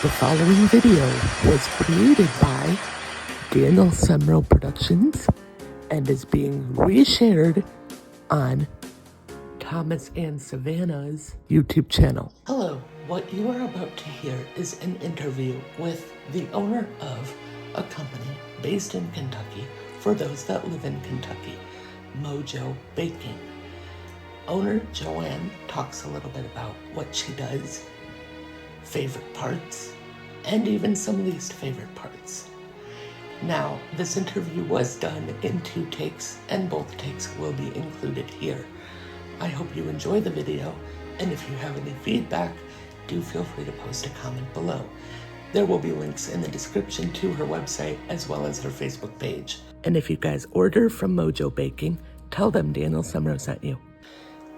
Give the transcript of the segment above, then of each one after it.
The following video was created by Daniel Semro Productions and is being reshared on Thomas and Savannah's YouTube channel. Hello, what you are about to hear is an interview with the owner of a company based in Kentucky for those that live in Kentucky, Mojo Baking. Owner Joanne talks a little bit about what she does, favorite parts, and even some least favorite parts. Now, this interview was done in 2 takes, and both takes will be included here. I hope you enjoy the video, and if you have any feedback, do feel free to post a comment below. There will be links in the description to her website as well as her Facebook page. And if you guys order from Mojo Baking, tell them Daniel Semro sent you.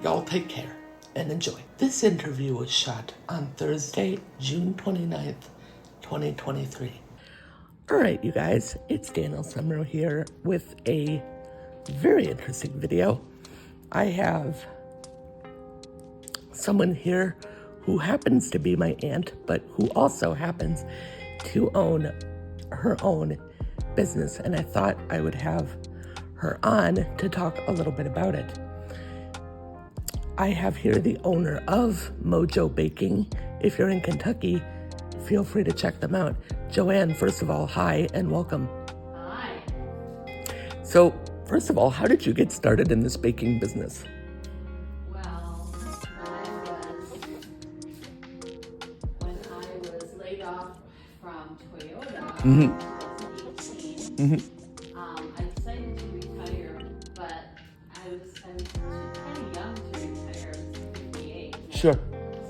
Y'all take care and enjoy. This interview was shot on Thursday, June 29th, 2023. All right, you guys, it's Daniel Semro here with a very interesting video. I have someone here who happens to be my aunt, but who also happens to own her own business, and I thought I would have her on to talk a little bit about it. I have here the owner of Mojo Baking. If you're in Kentucky, feel free to check them out. Joanne, first of all, hi and welcome. Hi. So, first of all, how did you get started in this baking business? Well, when I was laid off from Toyota in 2018, I decided to retire, but I was kind of young to retire. I was 58. Sure. I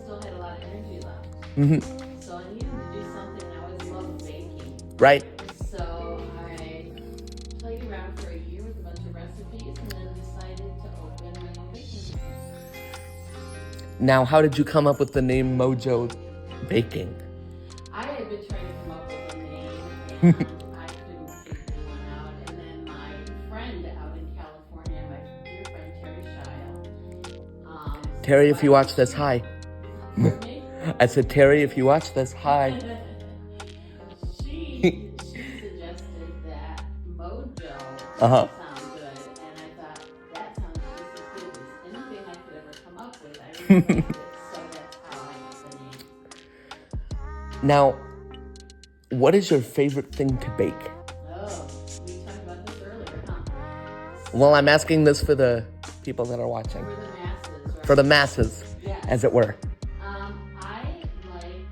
still had a lot of energy left. Mm-hmm. So I needed to do something. I always loved baking. Right. So I played around for a year with a bunch of recipes and then decided to open my own baking business. Now, how did you come up with the name Mojo Baking? I had been trying to come up with a name and I couldn't figure one out. And then my friend out in California, my dear friend Terry Shile. Terry, if you watch this, hi. For me? I said, Terry, if you watch this, hi. She suggested that Mojo Uh-huh. sound good, and I thought that sounds just as good as anything I could ever come up with. I really liked it, so that's how I got the name. Now, what is your favorite thing to bake? Oh, we talked about this earlier, huh? Well, I'm asking this for the people that are watching. For the masses, right? For the masses, Yes. as it were. I like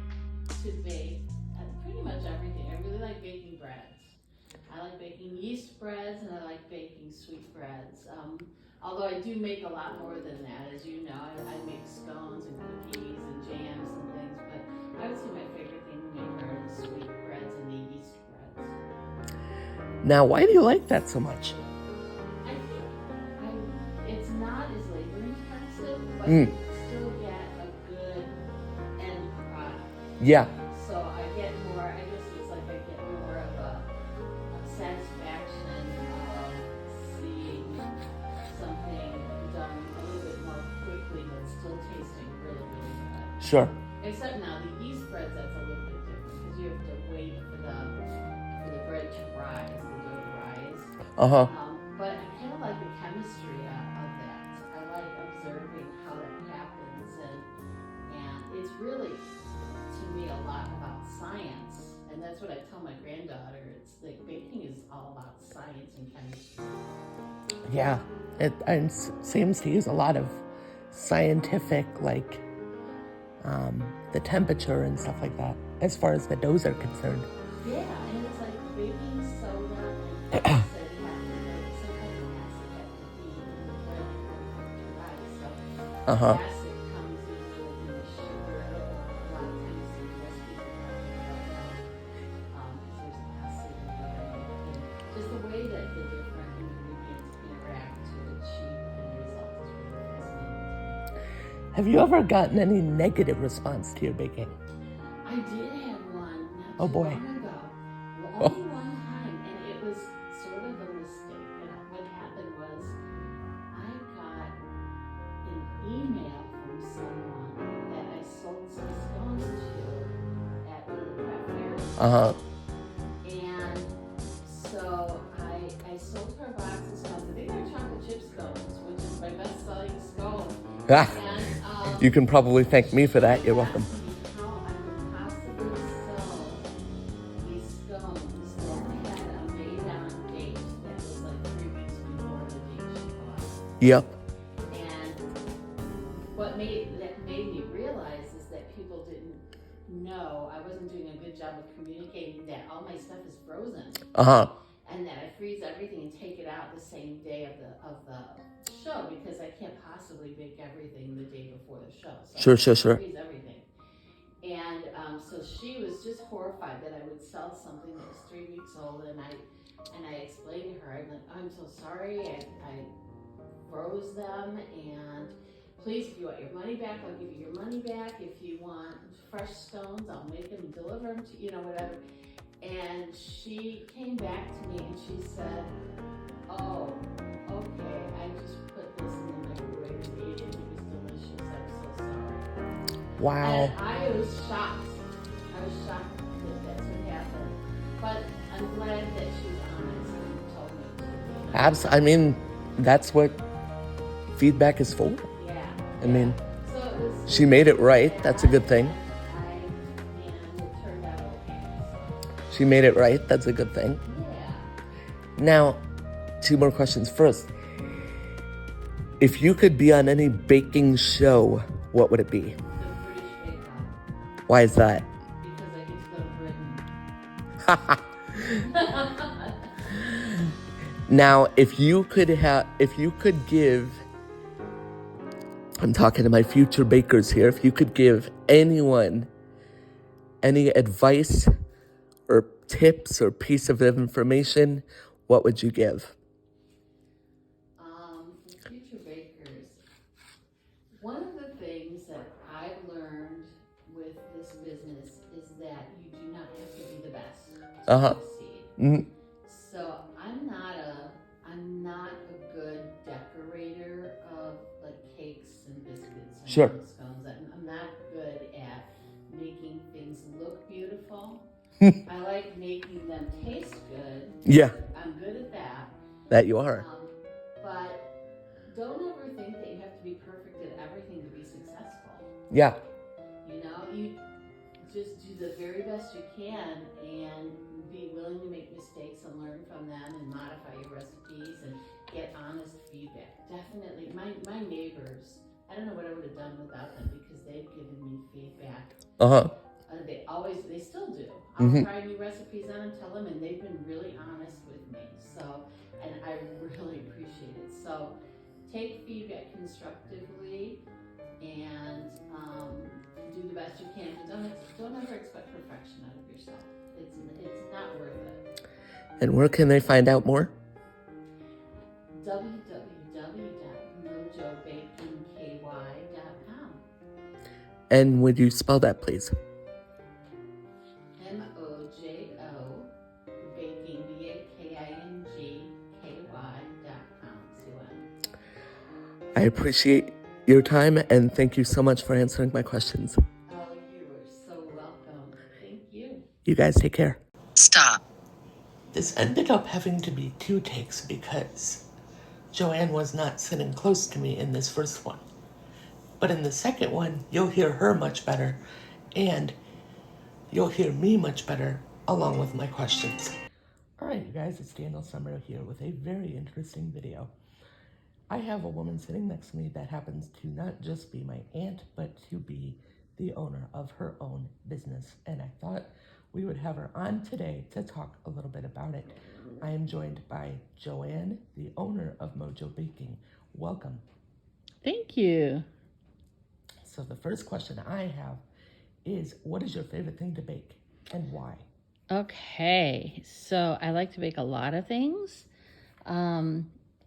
to bake pretty much everything. I really like baking breads. I like baking yeast breads and I like baking sweet breads. Although I do make a lot more than that, as you know. I make scones and cookies and jams and things, but I would say my favorite thing to make are the sweet breads and the yeast breads. Now, why do you like that so much? I think it's not as labor intensive, but Mm. you still get a good end product. Yeah. So I get more, I guess it's like I get more of a satisfaction of seeing something done a little bit more quickly but still tasting really, really good. Sure. Except now the yeast breads, that's a little bit different because you have to wait for the bread to rise, the dough to rise. Uh-huh. But I kind of like the chemistry of that. I like observing how that happens, and it's really, to me, a lot about science. And that's what I tell my granddaughter. It's like baking is all about science and chemistry. Yeah. It seems to use a lot of scientific, like, the temperature and stuff like that, as far as the doughs are concerned. Yeah, and it's like baking soda and acid have to be, some kind of acid have to be in the bread before it to rise. So Uh-huh. acid comes usually in the sugar. A lot of times the recipes there's acid in there. And just the way that the different ingredients interact to achieve the end result is really fascinating to me. Have you ever gotten any negative response to your baking? I did have one not Oh, too boy. long ago. Well, only one time, and it was sort of a mistake. And what happened was I got an email from someone that I sold some scones to at one of the Uh-huh. And so I sold her a box of scones. I think they're chocolate chip scones, which is my best-selling scone. Ah, And you can probably thank me for that. You're she welcome. asked me how I could possibly sell these scones that had a made-on date that was like 3 weeks before the date she bought. Yep. And what made me realize is that people didn't know I wasn't doing a good job of communicating that all my stuff is frozen. Uh-huh. And that I freeze everything and take it out the same day of the show, because I can't possibly bake everything the day before the show. So Sure. I freeze everything. And so she was just horrified that I would sell something that was 3 weeks old, and I explained to her, I'm like, I'm so sorry, I froze them, and please, if you want your money back, I'll give you your money back. If you want fresh stones, I'll make them and deliver them to you, whatever. And she came back to me and she said, oh, okay, I just put this in the microwave and ate it. It was delicious. I'm so sorry. Wow. And I was shocked. I was shocked that that's what happened. But I'm glad that she was honest and told me. I mean, that's what feedback is for. Yeah. I mean, so it was, she made it right. That's a good thing. And it turned out okay. So. She made it right. That's a good thing. Yeah. Now, 2 more questions. First, if you could be on any baking show, what would it be? The British Bake Off. Why is that? Because I get to go to Britain. Now, if you could give, I'm talking to my future bakers here, if you could give anyone any advice or tips or piece of information, what would you give? For future bakers, one of the things that I've learned with this business is that you do not have to be the best to succeed. Mm-hmm. So I'm not a good decorator of like cakes and biscuits and Sure. scones. I'm not good at making things look beautiful. I like making them taste good. Yeah. I'm good at that. That you are. But don't ever think that you have to be perfect at everything to be successful. Yeah. You just do the very best you can and be willing to make mistakes and learn from them and modify your recipes and get honest feedback. Definitely. My neighbors, I don't know what I would have done without them, because they've given me feedback. They still do. I'll try new recipes on and tell them, and they've been really honest with me. So, and I really appreciate it. So, take feedback constructively and do the best you can. Don't ever expect perfection out of yourself. It's not worth it. And where can they find out more? www.mojobakingky.com. And would you spell that, please? MOJO Baking BAKINGKY.com. I appreciate your time and thank you so much for answering my questions. Oh, you are so welcome. Thank you. You guys take care. Stop. This ended up having to be 2 takes because Joanne was not sitting close to me in this first one. But in the second one, you'll hear her much better, and you'll hear me much better along with my questions. All right, you guys, it's Daniel Summer here with a very interesting video. I have a woman sitting next to me that happens to not just be my aunt, but to be the owner of her own business. And I thought we would have her on today to talk a little bit about it. I am joined by Joanne, the owner of Mojo Baking. Welcome. Thank you. So the first question I have is, what is your favorite thing to bake and why? Okay, so I like to bake a lot of things.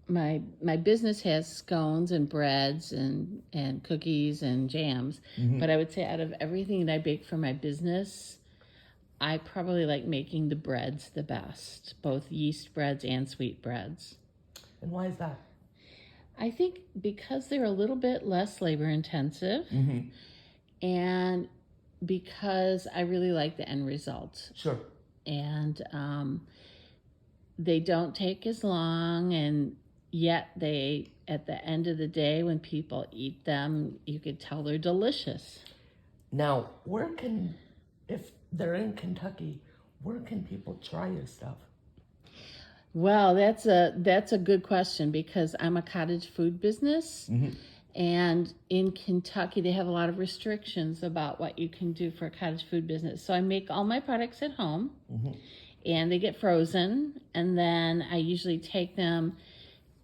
My business has scones and breads and cookies and jams, but I would say out of everything that I bake for my business, I probably like making the breads the best, both yeast breads and sweet breads. And why is that? I think because they're a little bit less labor intensive, and because I really like the end result. Sure. And they don't take as long, and yet they, at the end of the day, when people eat them, you could tell they're delicious. Now, if they're in Kentucky, where can people try your stuff? Well, that's a good question, because I'm a cottage food business. And in Kentucky, they have a lot of restrictions about what you can do for a cottage food business. So I make all my products at home, and they get frozen. And then I usually take them,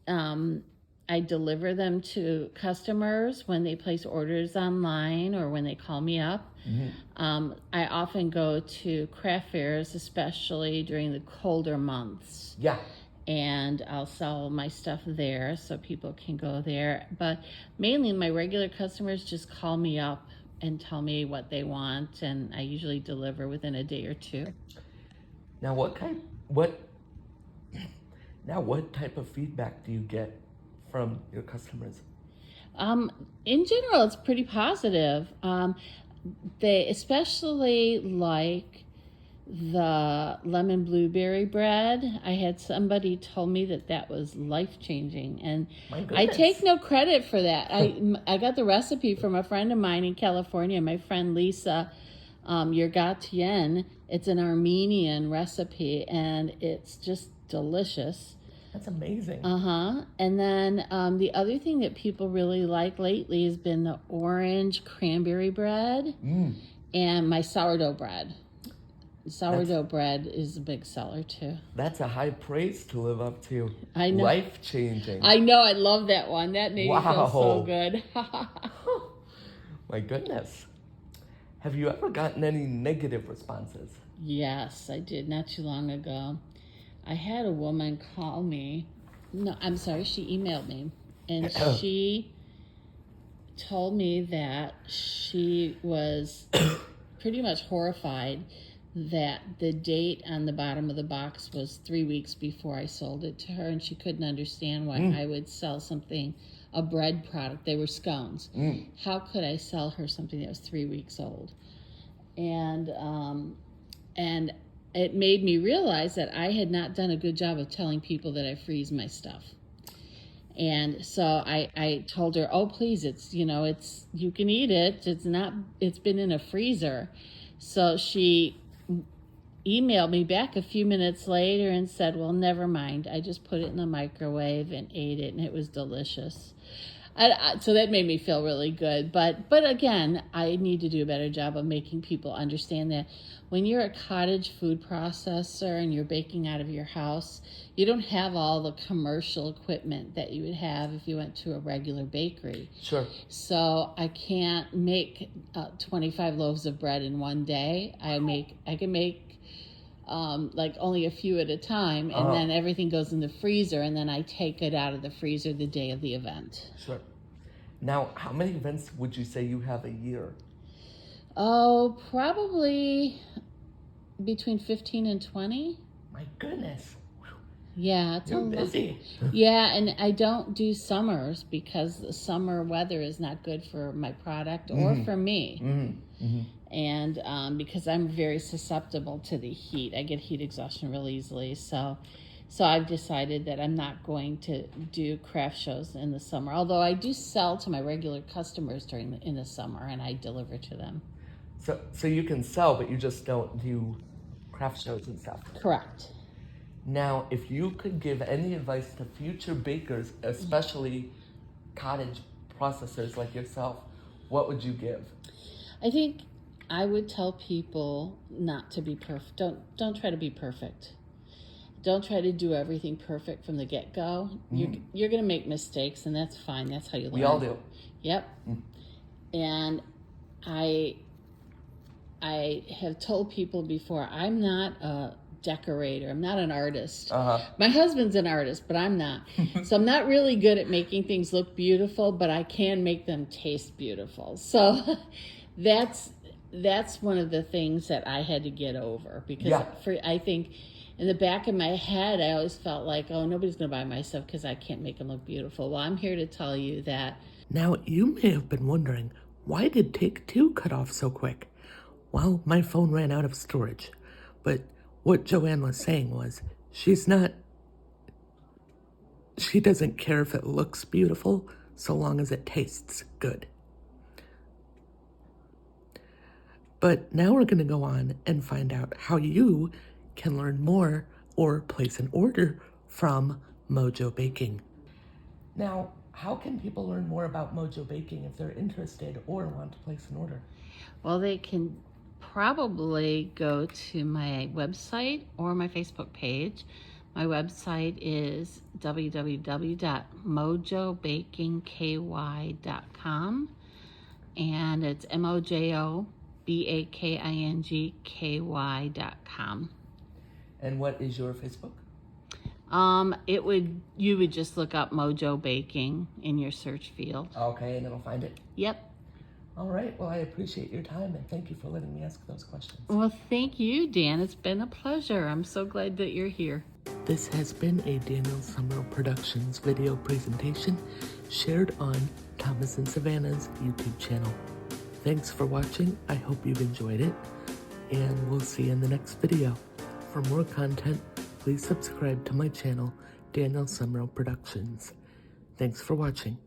I deliver them to customers when they place orders online or when they call me up. I often go to craft fairs, especially during the colder months. Yeah. And I'll sell my stuff there so people can go there. But mainly my regular customers just call me up and tell me what they want, and I usually deliver within a day or two. Now, what type of feedback do you get from your customers? In general, it's pretty positive. They especially like the lemon blueberry bread. I had somebody told me that was life-changing, and I take no credit for that. I got the recipe from a friend of mine in California, my friend Lisa Yergatien. It's an Armenian recipe, and it's just delicious. That's amazing. And then the other thing that people really like lately has been the orange cranberry bread and my sourdough bread. Sourdough bread is a big seller too. That's a high praise to live up to. I know. Life-changing. I know. I love that one. That made me feel so good. My goodness. Have you ever gotten any negative responses? Yes, I did not too long ago. I had a woman call me. No, I'm sorry. She emailed me, and she told me that she was pretty much horrified that the date on the bottom of the box was 3 weeks before I sold it to her, and she couldn't understand why I would sell something, a bread product. They were scones. How could I sell her something that was 3 weeks old? And it made me realize that I had not done a good job of telling people that I freeze my stuff. And so I told her, oh, please, it's, you can eat it. It's been in a freezer. So she emailed me back a few minutes later and said, well, never mind. I just put it in the microwave and ate it, and it was delicious. So that made me feel really good. But again, I need to do a better job of making people understand that when you're a cottage food processor and you're baking out of your house, you don't have all the commercial equipment that you would have if you went to a regular bakery. Sure. So I can't make 25 loaves of bread in one day. I can make like only a few at a time, and then everything goes in the freezer, and then I take it out of the freezer the day of the event. Sure. Now, how many events would you say you have a year? Oh, probably between 15 and 20. My goodness. Yeah, it's You're busy. Yeah, and I don't do summers because the summer weather is not good for my product or for me. And because I'm very susceptible to the heat, I get heat exhaustion real easily. So I've decided that I'm not going to do craft shows in the summer. Although I do sell to my regular customers in the summer, and I deliver to them. So you can sell, but you just don't do craft shows and stuff. Correct. Now, if you could give any advice to future bakers, especially cottage processors like yourself, what would you give? I think I would tell people not to be perfect. Don't try to be perfect. Don't try to do everything perfect from the get-go. You're going to make mistakes, and that's fine. That's how you learn. We all do. Yep. And I have told people before, I'm not a decorator. I'm not an artist. My husband's an artist, but I'm not. So I'm not really good at making things look beautiful, but I can make them taste beautiful. So that's one of the things that I had to get over, because I think in the back of my head, I always felt like, oh, nobody's going to buy my stuff because I can't make them look beautiful. Well, I'm here to tell you that. Now, you may have been wondering, why did Take Two cut off so quick? Well, my phone ran out of storage. But what Joanne was saying was she doesn't care if it looks beautiful so long as it tastes good. But now we're going to go on and find out how you can learn more or place an order from Mojo Baking. Now, how can people learn more about Mojo Baking if they're interested or want to place an order? Well, they can probably go to my website or my Facebook page. My website is www.mojobakingky.com, and it's MOJOBAKINGKY.com. And what is your Facebook? You would just look up Mojo Baking in your search field. Okay, and it'll find it? Yep. All right, well, I appreciate your time, and thank you for letting me ask those questions. Well, thank you, Dan. It's been a pleasure. I'm so glad that you're here. This has been a Daniel Summerall Productions video presentation shared on Thomas and Savannah's YouTube channel. Thanks for watching. I hope you've enjoyed it, and we'll see you in the next video. For more content, please subscribe to my channel, Daniel Summerall Productions. Thanks for watching.